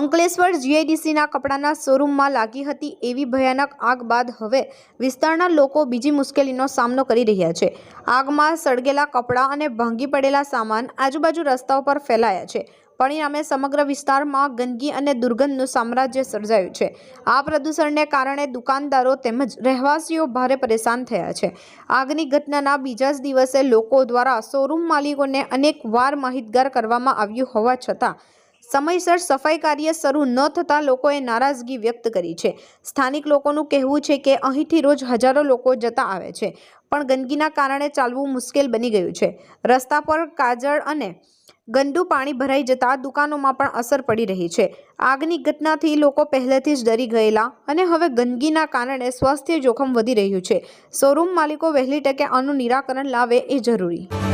અંકલેશ્વર જીઆઈડીસીના કપડાના શોરૂમમાં લાગી હતી એવી ભયાનક આગ બાદ હવે વિસ્તારના લોકો બીજી મુશ્કેલીનો સામનો કરી રહ્યા છે। આગમાં સળગેલા કપડાં અને ભાંગી પડેલા સામાન આજુબાજુ રસ્તાઓ પર ફેલાયા છે। પરિણામે સમગ્ર વિસ્તારમાં ગંદકી અને દુર્ગંધનું સામ્રાજ્ય સર્જાયું છે। આ પ્રદૂષણને કારણે દુકાનદારો તેમજ રહેવાસીઓ ભારે પરેશાન થયા છે। આગની ઘટનાના બીજા જ દિવસે લોકો દ્વારા શોરૂમ માલિકોને અનેકવાર માહિતગાર કરવામાં આવ્યું હોવા છતાં સમયસર સફાઈ કાર્ય શરૂ ન થતાં લોકોએ નારાજગી વ્યક્ત કરી છે। સ્થાનિક લોકોનું કહેવું છે કે અહીંથી રોજ હજારો લોકો જતા આવે છે, પણ ગંદકીના કારણે ચાલવું મુશ્કેલ બની ગયું છે। રસ્તા પર કાજળ અને ગંદુ પાણી ભરાઈ જતા દુકાનોમાં પણ અસર પડી રહી છે। આગની ઘટનાથી લોકો પહેલેથી જ ડરી ગયેલા અને હવે ગંદકીના કારણે સ્વાસ્થ્ય જોખમ વધી રહ્યું છે। શોરૂમ માલિકો વહેલી તકે આનું નિરાકરણ લાવે એ જરૂરી।